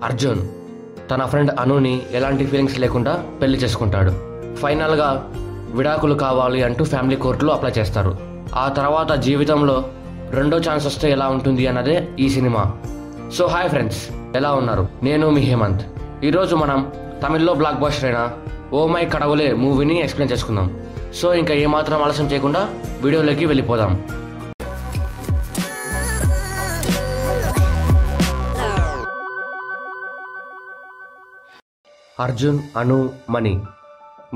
అర్జున్ తన ఫ్రెండ్ అనుని ఎలాంటి ఫీలింగ్స్ లేకుండా పెళ్లి చేసుకుంటాడు. ఫైనల్గా విడాకులు కావాలి అంటూ ఫ్యామిలీ కోర్టులో అప్లై చేస్తారు. ఆ తర్వాత జీవితంలో రెండో ఛాన్స్ వస్తే ఎలా ఉంటుంది అన్నదే ఈ సినిమా. సో హాయ్ ఫ్రెండ్స్, ఎలా ఉన్నారు? నేను మీ హేమంత్. ఈరోజు మనం తమిళ్లో బ్లాక్ బస్టర్ అయిన ఓ మై కడవులే మూవీని ఎక్స్ప్లెయిన్ చేసుకుందాం. సో ఇంకా ఏమాత్రం ఆలస్యం చేయకుండా వీడియోలోకి వెళ్ళిపోదాం. అర్జున్, అను, మణి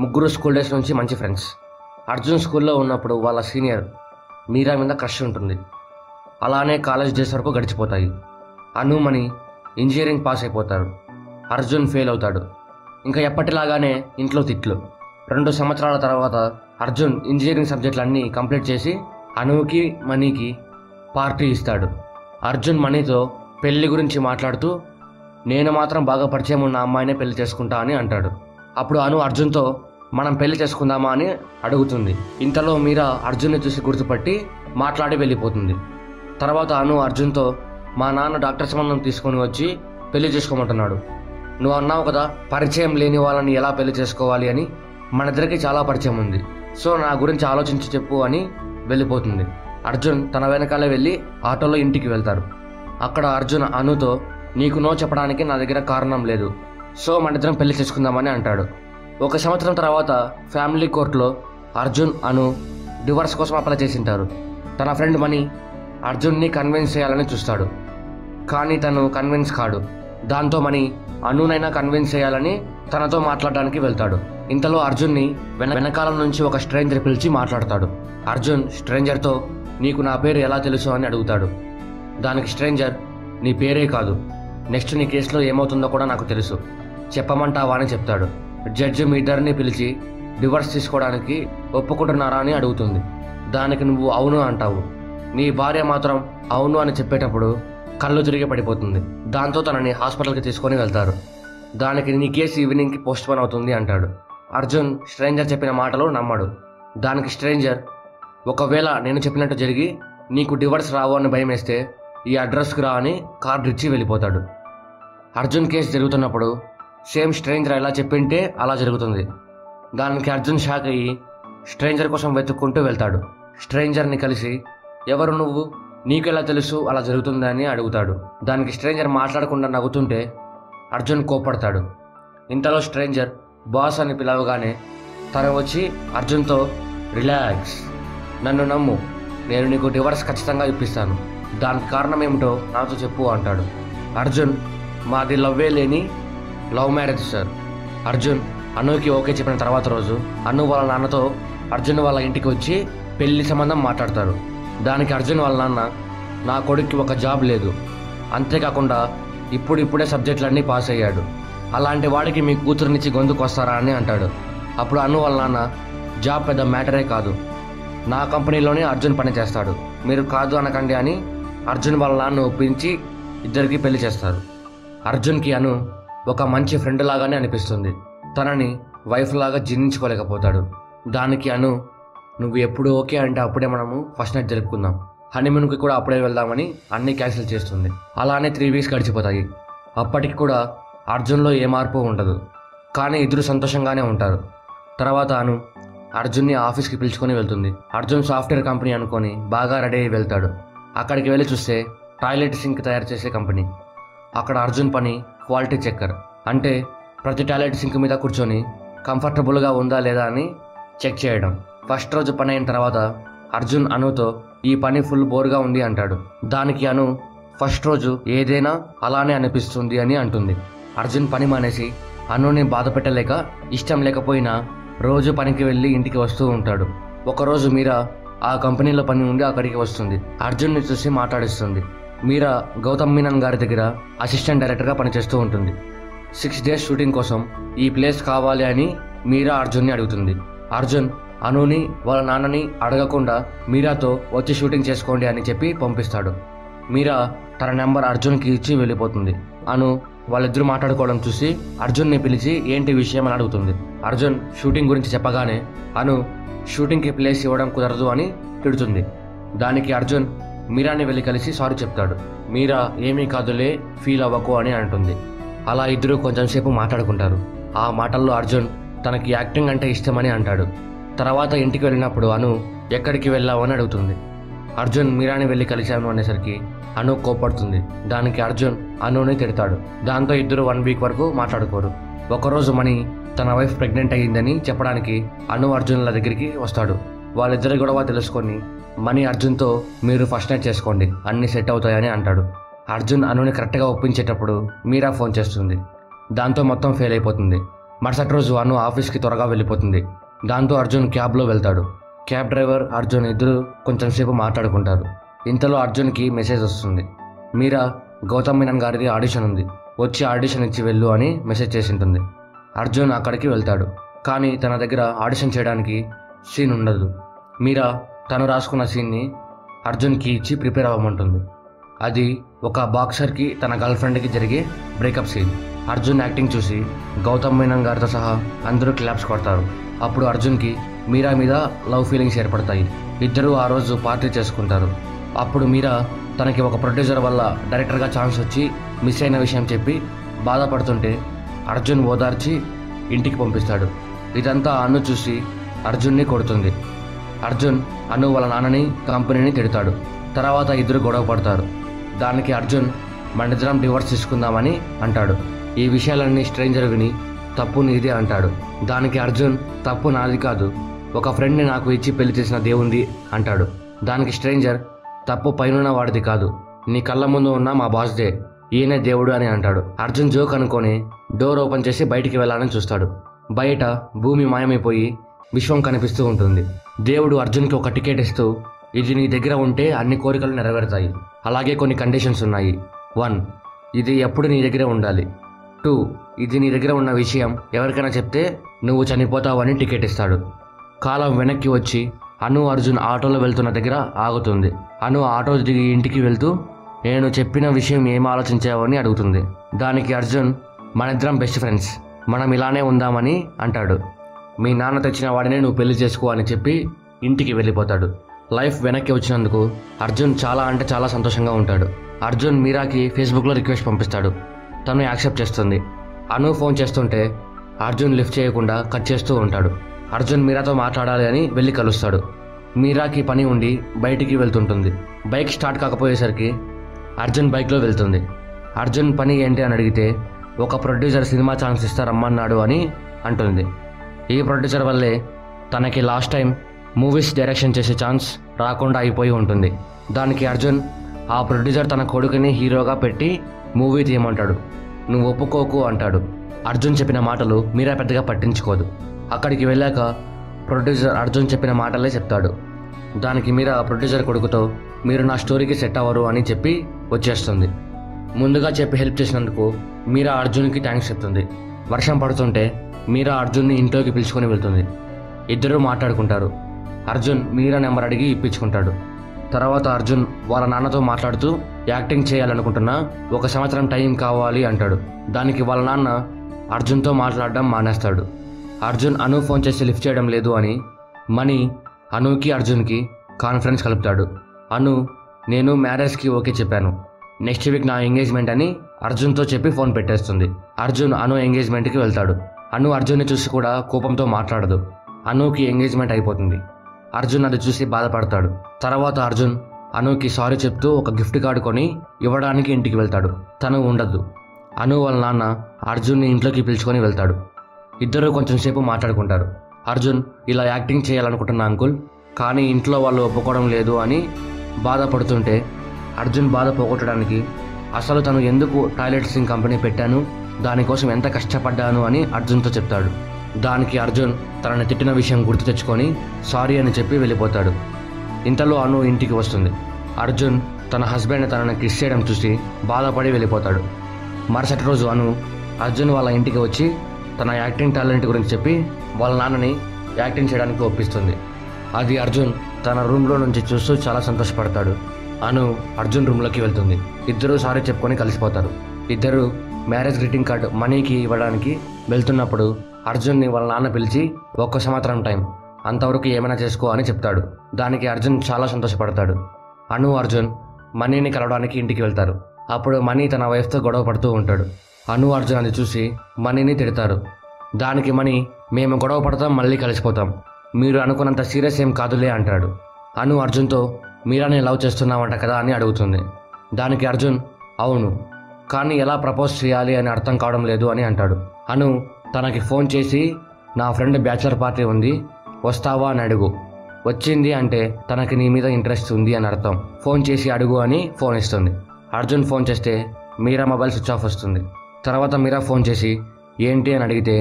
ముగ్గురు స్కూల్ డేస్ నుంచి మంచి ఫ్రెండ్స్. అర్జున్ స్కూల్లో ఉన్నప్పుడు వాళ్ళ సీనియర్ మీరా మీద క్రష్ ఉంటుంది. అలానే కాలేజ్ డేస్ వరకు గడిచిపోతాయి. అను, మణి ఇంజనీరింగ్ పాస్ అయిపోతారు. అర్జున్ ఫెయిల్ అవుతాడు. ఇంకా ఎప్పటిలాగానే ఇంట్లో తిట్లు. 2 సంవత్సరాల తర్వాత అర్జున్ ఇంజనీరింగ్ సబ్జెక్టులన్నీ కంప్లీట్ చేసి అనుకి, మణికి పార్టీ ఇస్తాడు. అర్జున్ మణితో పెళ్లి గురించి మాట్లాడుతూ నేను మాత్రం బాగా పరిచయం ఉన్న అమ్మాయినే పెళ్లి చేసుకుంటా అని అంటాడు. అప్పుడు అను అర్జున్తో మనం పెళ్లి చేసుకుందామా అని అడుగుతుంది. ఇంతలో మీరా అర్జున్ని చూసి గుర్తుపట్టి మాట్లాడి వెళ్ళిపోతుంది. తర్వాత అను అర్జున్తో మా నాన్న డాక్టర్ సంబంధం తీసుకొని వచ్చి పెళ్లి చేసుకోమంటున్నాడు. నువ్వు అన్నావు కదా పరిచయం లేని వాళ్ళని ఎలా పెళ్లి చేసుకోవాలి అని, మన ఇద్దరికి చాలా పరిచయం ఉంది, సో నా గురించి ఆలోచించి చెప్పు అని వెళ్ళిపోతుంది. అర్జున్ తన వెనకాలే వెళ్ళి ఆటోలో ఇంటికి వెళ్తారు. అక్కడ అర్జున్ అనుతో నీకు నో చెప్పడానికి నా దగ్గర కారణం లేదు, సో మన ఇద్దరం పెళ్లి చేసుకుందామని అంటాడు. 1 సంవత్సరం తర్వాత ఫ్యామిలీ కోర్టులో అర్జున్, అను డివర్స్ కోసం అప్లై చేసింటారు. తన ఫ్రెండ్ మణి అర్జున్ని కన్విన్స్ చేయాలని చూస్తాడు, కానీ తను కన్విన్స్ కాడు. దాంతో మణి అనునైనా కన్విన్స్ చేయాలని తనతో మాట్లాడడానికి వెళ్తాడు. ఇంతలో అర్జున్ని వెనకాల నుంచి ఒక స్ట్రేంజర్ పిలిచి మాట్లాడతాడు. అర్జున్ స్ట్రేంజర్తో నీకు నా పేరు ఎలా తెలుసు అని అడుగుతాడు. దానికి స్ట్రేంజర్ నీ పేరే కాదు, నెక్స్ట్ నీ కేసులో ఏమవుతుందో కూడా నాకు తెలుసు, చెప్పమంటావా అని చెప్తాడు. జడ్జి మీ ఇద్దరిని పిలిచి డివర్స్ తీసుకోవడానికి ఒప్పుకుంటున్నారా అని అడుగుతుంది. దానికి నువ్వు అవును అంటావు. నీ భార్య మాత్రం అవును అని చెప్పేటప్పుడు కళ్ళు తిరిగి పడిపోతుంది. దాంతో తనని హాస్పిటల్కి తీసుకొని వెళ్తారు. దానికి నీ కేసు ఈవినింగ్కి పోస్ట్ పోన్ అవుతుంది అంటాడు. అర్జున్ స్ట్రేంజర్ చెప్పిన మాటలు నమ్మడు. దానికి స్ట్రేంజర్ ఒకవేళ నేను చెప్పినట్టు జరిగి నీకు డివర్స్ రావు అని భయం వేస్తే ఈ అడ్రస్కి రా అని కార్డు ఇచ్చి వెళ్ళిపోతాడు. అర్జున్ కేసు జరుగుతున్నప్పుడు సేమ్ స్ట్రేంజర్ ఎలా చెప్పింటే అలా జరుగుతుంది. దానికి అర్జున్ షాక్ అయ్యి స్ట్రేంజర్ కోసం వెతుక్కుంటూ వెళ్తాడు. స్ట్రేంజర్ని కలిసి ఎవరు నువ్వు, నీకు ఎలా తెలుసు అలా జరుగుతుందని అడుగుతాడు. దానికి స్ట్రేంజర్ మాట్లాడకుండా నవ్వుతుంటే అర్జున్ కోప్పడతాడు. ఇంతలో స్ట్రేంజర్ బాస్ అని పిలవగానే తను వచ్చి అర్జున్తో రిలాక్స్, నన్ను నమ్ము, నేను నీకు డివర్స్ ఖచ్చితంగా ఇప్పిస్తాను, దానికి కారణం ఏమిటో నాతో చెప్పు అంటాడు. అర్జున్ మాది లవ్వే లేని లవ్ మ్యారేజ్ సార్. అర్జున్ అనుకి ఓకే చెప్పిన తర్వాత రోజు అను వాళ్ళ నాన్నతో అర్జున్ వాళ్ళ ఇంటికి వచ్చి పెళ్లి సంబంధం మాట్లాడతారు. దానికి అర్జున్ వాళ్ళ నాన్న నా కొడుక్కి ఒక జాబ్ లేదు, అంతేకాకుండా ఇప్పుడే సబ్జెక్టులన్నీ పాస్ అయ్యాడు, అలాంటి వాడికి మీ కూతురునిచ్చి గొంతుకొస్తారా అని అంటాడు. అప్పుడు అను వాళ్ళ నాన్న జాబ్ పెద్ద మ్యాటరే కాదు, నా కంపెనీలోనే అర్జున్ పని చేస్తాడు, మీరు కాదు అనకండి అని అర్జున్ వాళ్ళ నాన్న ఒప్పించి ఇద్దరికి పెళ్లి చేస్తారు. అర్జున్కి అను ఒక మంచి ఫ్రెండ్ లాగానే అనిపిస్తుంది. తనని వైఫ్ లాగా జీర్ణించుకోలేకపోతాడు. దానికి అను నువ్వు ఎప్పుడు ఓకే అంటే అప్పుడే మనము ఫస్ట్ నైట్ జరుపుకుందాం, హనీమూన్కి కూడా అప్పుడే వెళ్దామని అన్నీ క్యాన్సిల్ చేస్తుంది. అలానే 3 వీక్స్ గడిచిపోతాయి. అప్పటికి కూడా అర్జున్లో ఏ మార్పు ఉండదు, కానీ ఇద్దరు సంతోషంగానే ఉంటారు. తర్వాత అను అర్జున్ని ఆఫీస్కి పిలుచుకొని వెళ్తుంది. అర్జున్ సాఫ్ట్వేర్ కంపెనీ అనుకొని బాగా రెడీ అయ్యి వెళ్తాడు. అక్కడికి వెళ్ళి చూస్తే టాయిలెట్ సింక్ తయారు చేసే కంపెనీ. అక్కడ అర్జున్ పని క్వాలిటీ చెక్కర్, అంటే ప్రతి టాయిలెట్ సింక్ మీద కూర్చొని కంఫర్టబుల్గా ఉందా లేదా అని చెక్ చేయడం. ఫస్ట్ రోజు పని అయిన తర్వాత అర్జున్ అనుతో ఈ పని ఫుల్ బోర్గా ఉంది అంటాడు. దానికి అను ఫస్ట్ రోజు ఏదైనా అలానే అనిపిస్తుంది అని అంటుంది. అర్జున్ పని మానేసి అనుని బాధ పెట్టలేక ఇష్టం లేకపోయినా రోజు పనికి వెళ్ళి ఇంటికి వస్తూ ఉంటాడు. ఒకరోజు మీరా ఆ కంపెనీలో పని ఉండి అక్కడికి వస్తుంది. అర్జున్ని చూసి మాట్లాడిస్తుంది. మీరా గౌతమ్ మీనన్ గారి దగ్గర అసిస్టెంట్ డైరెక్టర్గా పనిచేస్తూ ఉంటుంది. 6 డేస్ షూటింగ్ కోసం ఈ ప్లేస్ కావాలి అని మీరా అర్జున్ని అడుగుతుంది. అర్జున్ అనుని వాళ్ళ నాన్నని అడగకుండా మీరాతో వచ్చి షూటింగ్ చేసుకోండి అని చెప్పి పంపిస్తాడు. మీరా తన నెంబర్ అర్జున్కి ఇచ్చి వెళ్ళిపోతుంది. అను వాళ్ళిద్దరూ మాట్లాడుకోవడం చూసి అర్జున్ని పిలిచి ఏంటి విషయం అని అడుగుతుంది. అర్జున్ షూటింగ్ గురించి చెప్పగానే అను షూటింగ్కి ప్లేస్ ఇవ్వడం కుదరదు అని తిడుతుంది. దానికి అర్జున్ మీరాని వెళ్ళి కలిసి సారీ చెప్తాడు. మీరా ఏమీ కాదులే, ఫీల్ అవ్వకు అని అంటుంది. అలా ఇద్దరు కొంచెం సేపు మాట్లాడుకుంటారు. ఆ మాటల్లో అర్జున్ తనకి యాక్టింగ్ అంటే ఇష్టమని అంటాడు. తర్వాత ఇంటికి వెళ్ళినప్పుడు అను ఎక్కడికి వెళ్ళావు అని అడుగుతుంది. అర్జున్ మీరాని వెళ్ళి కలిశాను అనేసరికి అను కోపడుతుంది. దానికి అర్జున్ అనుని తిడతాడు. దాంతో ఇద్దరు 1 వీక్ వరకు మాట్లాడుకోరు. ఒకరోజు మణి తన వైఫ్ ప్రెగ్నెంట్ అయ్యిందని చెప్పడానికి అను అర్జున్ల దగ్గరికి వస్తాడు. వాళ్ళిద్దరి గొడవ తెలుసుకొని మణి అర్జున్తో మీరు ఫస్ట్ నైట్ చేసుకోండి, అన్నీ సెట్ అవుతాయని అంటాడు. అర్జున్ అనుని కరెక్ట్గా ఒప్పించేటప్పుడు మీరా ఫోన్ చేస్తుంది. దాంతో మొత్తం ఫెయిల్ అయిపోతుంది. మరుసటి రోజు అను ఆఫీస్కి త్వరగా వెళ్ళిపోతుంది. దాంతో అర్జున్ క్యాబ్లో వెళ్తాడు. క్యాబ్ డ్రైవర్ అర్జున్ ఇద్దరు కొంచెం సేపు మాట్లాడుకుంటారు. ఇంతలో అర్జున్కి మెసేజ్ వస్తుంది. మీరా గౌతమ్ మీనన్ గారిది ఆడిషన్ ఉంది, వచ్చి ఆడిషన్ ఇచ్చి వెళ్ళు అని మెసేజ్ చేసి ఉంటుంది. అర్జున్ అక్కడికి వెళ్తాడు. కానీ తన దగ్గర ఆడిషన్ చేయడానికి సీన్ ఉండదు. మీరా తను రాసుకున్న సీన్ని అర్జున్కి ఇచ్చి ప్రిపేర్ అవ్వమంటుంది. అది ఒక బాక్సర్కి తన గర్ల్ ఫ్రెండ్కి జరిగే బ్రేకప్ సీన్. అర్జున్ యాక్టింగ్ చూసి గౌతమ్ మీనన్ గారితో సహా అందరూ క్లాప్స్ కొడతారు. అప్పుడు అర్జున్కి మీరా మీద లవ్ ఫీలింగ్స్ ఏర్పడతాయి. ఇద్దరూ ఆ రోజు పార్టీ చేసుకుంటారు. అప్పుడు మీరా తనకి ఒక ప్రొడ్యూసర్ వల్ల డైరెక్టర్గా ఛాన్స్ వచ్చి మిస్ అయిన విషయం చెప్పి బాధపడుతుంటే అర్జున్ ఓదార్చి ఇంటికి పంపిస్తాడు. ఇదంతా అను చూసి అర్జున్ని కొడుతుంది. అర్జున్ అను వాళ్ళ నాన్నని కంపెనీని తిడతాడు. తర్వాత ఇద్దరు గొడవ పడతారు. దానికి అర్జున్ మనిద్దరం డివోర్స్ తీసుకుందామని అంటాడు. ఈ విషయాలన్నీ స్ట్రేంజర్ విని తప్పు నీదే అంటాడు. దానికి అర్జున్ తప్పు నాది కాదు, ఒక ఫ్రెండ్ని నాకు ఇచ్చి పెళ్లి చేసిన దేవుంది అంటాడు. దానికి స్ట్రేంజర్ తప్పు పైన వాడిది కాదు, నీ కళ్ళ ముందు ఉన్న మా బాస్దే, ఈయనే దేవుడు అని అంటాడు. అర్జున్ జోక్ అనుకొని డోర్ ఓపెన్ చేసి బయటికి వెళ్ళాలని చూస్తాడు. బయట భూమి మాయమైపోయి విశ్వం కనిపిస్తూ ఉంటుంది. దేవుడు అర్జున్కి ఒక టికెట్ ఇస్తూ ఇది నీ దగ్గర ఉంటే అన్ని కోరికలు నెరవేరుతాయి, అలాగే కొన్ని కండిషన్స్ ఉన్నాయి. 1, ఇది ఎప్పుడు నీ దగ్గర ఉండాలి. 2, ఇది నీ దగ్గర ఉన్న విషయం ఎవరికైనా చెప్తే నువ్వు చనిపోతావని టికెట్ ఇస్తాడు. కాలం వెనక్కి వచ్చి అను అర్జున్ ఆటోలో వెళ్తున్న దగ్గర ఆగుతుంది. అను ఆటో దిగి ఇంటికి వెళ్తూ నేను చెప్పిన విషయం ఏం ఆలోచించావని అడుగుతుంది. దానికి అర్జున్ మనిద్దరం బెస్ట్ ఫ్రెండ్స్, మనం ఇలానే ఉందామని అంటాడు. మీ నాన్న తెచ్చిన వాడినే నువ్వు పెళ్లి చేసుకో అని చెప్పి ఇంటికి వెళ్ళిపోతాడు. లైఫ్ వెనక్కి వచ్చినందుకు అర్జున్ చాలా అంటే చాలా సంతోషంగా ఉంటాడు. అర్జున్ మీరాకి ఫేస్బుక్లో రిక్వెస్ట్ పంపిస్తాడు. తను యాక్సెప్ట్ చేస్తుంది. అను ఫోన్ చేస్తుంటే అర్జున్ లిఫ్ట్ చేయకుండా కట్ చేస్తూ ఉంటాడు. అర్జున్ మీరాతో మాట్లాడాలి అని వెళ్ళి కలుస్తాడు. మీరాకి పని ఉండి బయటికి వెళ్తుంటుంది. బైక్ స్టార్ట్ కాకపోయేసరికి అర్జున్ బైక్లో వెళ్తుంది. అర్జున్ పని ఏంటి అని అడిగితే ఒక ప్రొడ్యూసర్ సినిమా ఛాన్స్ ఇస్తారమ్మన్నాడు అని అంటుంది. ఈ ప్రొడ్యూసర్ వల్లే తనకి లాస్ట్ టైం మూవీస్ డైరెక్షన్ చేసే ఛాన్స్ రాకుండా అయిపోయి ఉంటుంది. దానికి అర్జున్ ఆ ప్రొడ్యూసర్ తన కొడుకుని హీరోగా పెట్టి మూవీ తీయమంటాడు. నువ్వు ఒప్పుకోకు అంటాడు. అర్జున్ చెప్పిన మాటలు మీరా పెద్దగా పట్టించుకోదు. అక్కడికి వెళ్ళాక ప్రొడ్యూసర్ అర్జున్ చెప్పిన మాటలే చెప్తాడు. దానికి మీరా ప్రొడ్యూసర్ కొడుకుతో మీరు నా స్టోరీకి సెట్ అవ్వరు అని చెప్పి వచ్చేస్తుంది. ముందుగా చెప్పి హెల్ప్ చేసినందుకు మీరా అర్జున్కి థ్యాంక్స్ చెప్తుంది. వర్షం పడుతుంటే మీరా అర్జున్ని ఇంట్లోకి పిలుచుకొని వెళ్తుంది. ఇద్దరూ మాట్లాడుకుంటారు. అర్జున్ మీరా నెంబర్ అడిగి ఇప్పించుకుంటాడు. తర్వాత అర్జున్ వాళ్ళ నాన్నతో మాట్లాడుతూ యాక్టింగ్ చేయాలనుకుంటున్నా, 1 సంవత్సరం టైం కావాలి అంటాడు. దానికి వాళ్ళ నాన్న అర్జున్తో మాట్లాడడం మానేస్తాడు. అర్జున్ అను ఫోన్ చేసి లిఫ్ట్ చేయడం లేదు అని మణి అనుకి అర్జున్కి కాన్ఫరెన్స్ కలుపుతాడు. అను నేను మ్యారేజ్కి ఓకే చెప్పాను, నెక్స్ట్ వీక్ నా ఎంగేజ్మెంట్ అని అర్జున్తో చెప్పి ఫోన్ పెట్టేస్తుంది. అర్జున్ అను ఎంగేజ్మెంట్కి వెళ్తాడు. అను అర్జున్ని చూసి కూడా కోపంతో మాట్లాడదు. అనుకి ఎంగేజ్మెంట్ అయిపోతుంది. అర్జున్ అది చూసి బాధపడతాడు. తర్వాత అర్జున్ అనుకి సారీ చెప్తూ ఒక గిఫ్ట్ కార్డు కొని ఇవ్వడానికి ఇంటికి వెళ్తాడు. తను ఉండదు. అను వాళ్ళ నాన్న అర్జున్ని ఇంట్లోకి పిలుచుకొని వెళ్తాడు. ఇద్దరూ కొంచెం సేపు మాట్లాడుకుంటారు. అర్జున్ ఇలా యాక్టింగ్ చేయాలనుకుంటున్నా అంకుల్, కానీ ఇంట్లో వాళ్ళు ఒప్పుకోవడం లేదు అని బాధపడుతుంటే అర్జున్ బాధ పోగొట్టడానికి అసలు తను ఎందుకు టాయిలెట్ సింగ్ కంపెనీ పెట్టాను, దానికోసం ఎంత కష్టపడ్డాను అని అర్జున్తో చెప్తాడు. దానికి అర్జున్ తనని తిట్టిన విషయం గుర్తు తెచ్చుకొని సారీ అని చెప్పి వెళ్ళిపోతాడు. ఇంతలో అను ఇంటికి వస్తుంది. అర్జున్ తన హస్బెండ్ తనని కిస్ చేయడం చూసి బాధపడి వెళ్ళిపోతాడు. మరుసటి రోజు అను అర్జున్ వాళ్ళ ఇంటికి వచ్చి తన యాక్టింగ్ టాలెంట్ గురించి చెప్పి వాళ్ళ నాన్నని యాక్టింగ్ చేయడానికి ఒప్పిస్తుంది. అది అర్జున్ తన రూమ్లో నుంచి చూస్తూ చాలా సంతోషపడతాడు. అను అర్జున్ రూమ్లోకి వెళ్తుంది. ఇద్దరూ సారీ చెప్పుకొని కలిసిపోతారు. ఇద్దరు మ్యారేజ్ గ్రీటింగ్ కార్డు మనీకి ఇవ్వడానికి వెళ్తున్నప్పుడు అర్జున్ని వాళ్ళ నాన్న పిలిచి 1 సంవత్సరం టైం, అంతవరకు ఏమైనా చేసుకో అని చెప్తాడు. దానికి అర్జున్ చాలా సంతోషపడతాడు. అను అర్జున్ మనీని కలవడానికి ఇంటికి వెళ్తారు. అప్పుడు మనీ తన వైఫ్తో గొడవ పడుతూ ఉంటాడు. అను అర్జున్ అది చూసి మనీని తిడతారు. దానికి మనీ, మేము గొడవ పడతాం, మళ్ళీ కలిసిపోతాం, మీరు అనుకున్నంత సీరియస్ ఏం కాదులే అంటాడు. అను అర్జున్తో మీరాని లవ్ చేస్తున్నావంట కదా అని అడుగుతుంది. దానికి అర్జున్, అవును, కానీ ఎలా ప్రపోజ్ చేయాలి అని అర్థం కావడం లేదు అని అంటాడు. అను తనకి ఫోన్ చేసి, నా ఫ్రెండ్ బ్యాచిలర్ పార్టీ ఉంది, వస్తావా అని అడుగు, వచ్చింది అంటే తనకి నీ మీద ఇంట్రెస్ట్ ఉంది అని అర్థం, ఫోన్ చేసి అడుగు అని ఫోన్ ఇస్తుంది. అర్జున్ ఫోన్ చేస్తే మీరా మొబైల్ స్విచ్ ఆఫ్ వస్తుంది. తర్వాత మీరా ఫోన్ చేసి ఏంటి అని అడిగితే,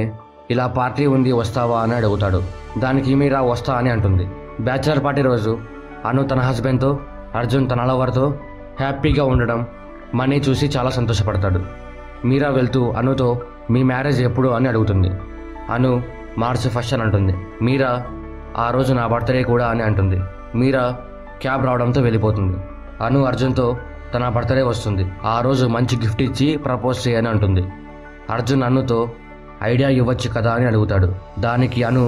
ఇలా పార్టీ ఉంది వస్తావా అని అడుగుతాడు. దానికి మీరా వస్తా అని అంటుంది. బ్యాచిలర్ పార్టీ రోజు అను తన హస్బెండ్తో, అర్జున్ తన లవర్తో హ్యాపీగా ఉండడం మనీ చూసి చాలా సంతోషపడతాడు. మీరా వెళ్తూ అనుతో మీ మ్యారేజ్ ఎప్పుడు అని అడుగుతుంది. అను మార్చి 1 అని అంటుంది. మీరా ఆ రోజు నా బర్త్డే కూడా అని అంటుంది. మీరా క్యాబ్ రావడంతో వెళ్ళిపోతుంది. అను అర్జున్తో తన బర్త్డే వస్తుంది, ఆ రోజు మంచి గిఫ్ట్ ఇచ్చి ప్రపోజ్ చేయని అంటుంది. అర్జున్ అనుతో ఐడియా ఇవ్వచ్చు కదా అని అడుగుతాడు. దానికి అను,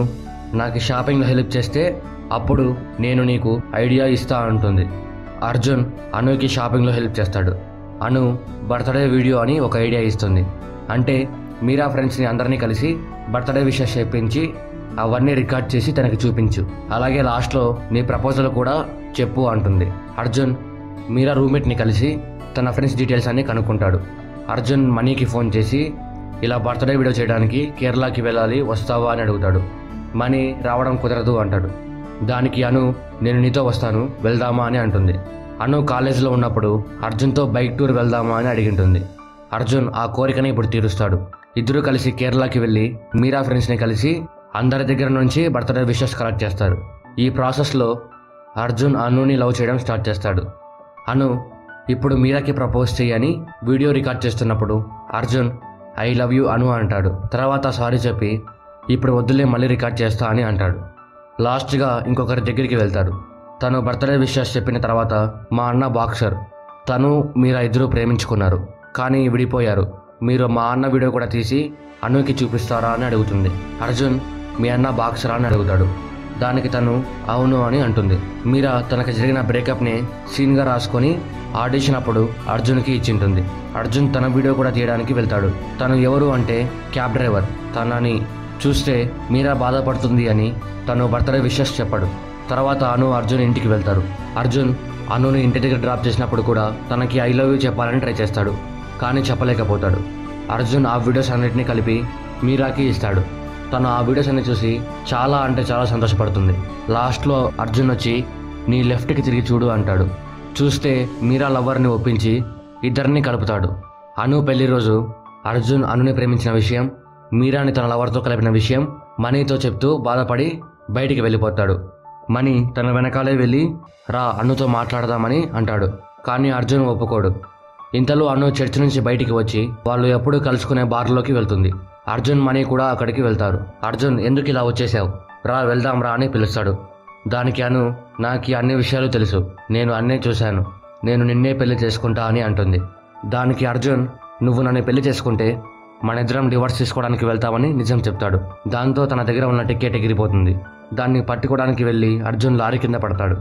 నాకు షాపింగ్లో హెల్ప్ చేస్తే అప్పుడు నేను నీకు ఐడియా ఇస్తా అంటుంది. అర్జున్ అనుకి షాపింగ్లో హెల్ప్ చేస్తాడు. అను బర్త్డే వీడియో అని ఒక ఐడియా ఇస్తుంది. అంటే మీరా ఫ్రెండ్స్ని అందరినీ కలిసి బర్త్డే విషెస్ చెప్పించి అవన్నీ రికార్డ్ చేసి తనకి చూపించు, అలాగే లాస్ట్లో నీ ప్రపోజల్ కూడా చెప్పు అంటుంది. అర్జున్ మీరా రూమ్మేట్ని కలిసి తన ఫ్రెండ్స్ డీటెయిల్స్ అన్నీ కనుక్కుంటాడు. అర్జున్ మనీకి ఫోన్ చేసి ఇలా బర్త్డే వీడియో చేయడానికి కేరళకి వెళ్ళాలి, వస్తావా అని అడుగుతాడు. మనీ రావడం కుదరదు అంటాడు. దానికి అను, నేను నీతో వస్తాను, వెళ్దామా అని అంటుంది. అను కాలేజీలో ఉన్నప్పుడు అర్జున్తో బైక్ టూర్ వెళ్దామా అని అడిగింటుంది. అర్జున్ ఆ కోరికని ఇప్పుడు తీరుస్తాడు. ఇద్దరు కలిసి కేరళకి వెళ్ళి మీరా ఫ్రెండ్స్ని కలిసి అందరి దగ్గర నుంచి బర్త్డే విషెస్ కలెక్ట్ చేస్తారు. ఈ ప్రాసెస్లో అర్జున్ అనుని లవ్ చేయడం స్టార్ట్ చేస్తాడు. అను ఇప్పుడు మీరాకి ప్రపోజ్ చేయని వీడియో రికార్డ్ చేస్తున్నప్పుడు అర్జున్ ఐ లవ్ యూ అను అంటాడు. తర్వాత సారీ చెప్పి ఇప్పుడు వద్దులే మళ్ళీ రికార్డ్ చేస్తా అని అంటాడు. లాస్ట్గా ఇంకొకరి దగ్గరికి వెళ్తాడు. తను బర్త్డే విషెస్ చెప్పిన తర్వాత, మా అన్న బాక్సర్, తను మీరా ఇద్దరు ప్రేమించుకున్నారు కానీ విడిపోయారు, మీరు మా అన్న వీడియో కూడా తీసి అనుకి చూపిస్తారా అని అడుగుతుంది. అర్జున్ మీ అన్న బాక్సరా అని అడుగుతాడు. దానికి తను అవును అని అంటుంది. మీరా తనకు జరిగిన బ్రేకప్ని సీన్గా రాసుకొని ఆడిషన్ అప్పుడు అర్జున్కి ఇచ్చింటుంది. అర్జున్ తన వీడియో కూడా తీయడానికి వెళ్తాడు. తను ఎవరు అంటే క్యాబ్ డ్రైవర్. తనని చూస్తే మీరా బాధపడుతుంది అని తను బర్త్డే విషెస్ చెప్పాడు. తర్వాత అను అర్జున్ ఇంటికి వెళ్తారు. అర్జున్ అనుని ఇంటి దగ్గర డ్రాప్ చేసినప్పుడు కూడా తనకి ఐ లవ్ యూ చెప్పాలని ట్రై చేస్తాడు కానీ చెప్పలేకపోతాడు. అర్జున్ ఆ వీడియోస్ అన్నిటినీ కలిపి మీరాకి ఇస్తాడు. తను ఆ వీడియోస్ అన్ని చూసి చాలా అంటే చాలా సంతోషపడుతుంది. లాస్ట్లో అర్జున్ వచ్చి నీ లెఫ్ట్కి తిరిగి చూడు అంటాడు. చూస్తే మీరా లవర్ని ఒప్పించి ఇద్దరిని కలుపుతాడు. అను పెళ్లి రోజు అర్జున్ అనుని ప్రేమించిన విషయం, మీరాని తన లవర్తో కలిపిన విషయం మనీతో చెప్తూ బాధపడి బయటికి వెళ్ళిపోతాడు. మనీ తన వెనకాలే వెళ్ళి రా అనుతో మాట్లాడదామని అంటాడు కానీ అర్జున్ ఒప్పుకోడు. ఇంతలో అను చర్చ్ నుంచి బయటికి వచ్చి వాళ్ళు ఎప్పుడు కలుసుకునే బార్లోకి వెళ్తుంది. అర్జున్ మనీ కూడా అక్కడికి వెళ్తారు. అర్జున్ ఎందుకు ఇలా వచ్చేసావు, రా వెళ్దాం రా అని పిలుస్తాడు. దానికి అను నాకు అన్ని విషయాలు తెలుసు, నేను అన్నీ చూశాను, నేను నిన్నే పెళ్లి చేసుకుంటా అని అంటుంది. దానికి అర్జున్ నువ్వు నన్ను పెళ్లి చేసుకుంటే మన ఇద్దరం డివోర్స్ తీసుకోవడానికి వెళ్తామని నిజం చెప్తాడు. దాంతో తన దగ్గర ఉన్న టికెట్ ఎగిరిపోతుంది. దాన్ని పట్టుకోవడానికి వెళ్ళి అర్జున్ లారీ కింద పడతాడు.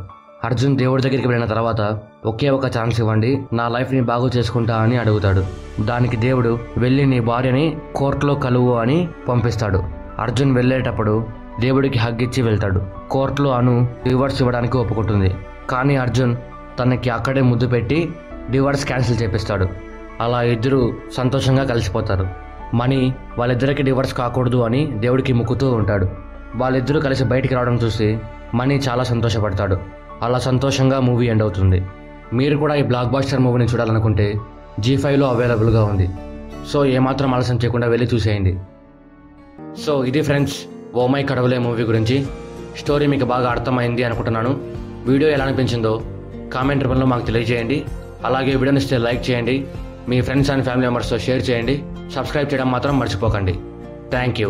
అర్జున్ దేవుడి దగ్గరికి వెళ్ళిన తర్వాత ఒకే ఒక ఛాన్స్ ఇవ్వండి, నా లైఫ్ని బాగు చేసుకుంటా అని అడుగుతాడు. దానికి దేవుడు వెళ్ళి నీ భార్యని కోర్టులో కలువు అని పంపిస్తాడు. అర్జున్ వెళ్ళేటప్పుడు దేవుడికి హగ్ ఇచ్చి వెళ్తాడు. కోర్టులో అను డివోర్స్ ఇవ్వడానికి ఒప్పుకుంటుంది కానీ అర్జున్ తనకి అక్కడే ముద్దు పెట్టి డివోర్స్ క్యాన్సిల్ చేపిస్తాడు. అలా ఇద్దరు సంతోషంగా కలిసిపోతారు. మనీ వాళ్ళిద్దరికి డివోర్స్ కాకూడదు అని దేవుడికి మొక్కుతూ ఉంటాడు. వాళ్ళిద్దరూ కలిసి బయటికి రావడం చూసి మనీ చాలా సంతోషపడతాడు. అలా సంతోషంగా మూవీ ఎండ్ అవుతుంది. మీరు కూడా ఈ బ్లాక్ బాస్టర్ మూవీని చూడాలనుకుంటే G5లో అవైలబుల్గా ఉంది. సో ఏమాత్రం ఆలస్యం చేయకుండా వెళ్ళి చూసేయండి. సో ఇది friends oh my Kadavule movie గురించి. స్టోరీ మీకు బాగా అర్థమైంది అనుకుంటున్నాను. వీడియో ఎలా అనిపించిందో కామెంట్ రూపంలో మాకు తెలియజేయండి. అలాగే వీడియోని ఇస్తే లైక్ చేయండి, మీ ఫ్రెండ్స్ అండ్ ఫ్యామిలీ మెంబర్స్తో షేర్ చేయండి, సబ్స్క్రైబ్ చేయడం మాత్రం మర్చిపోకండి. Thank you.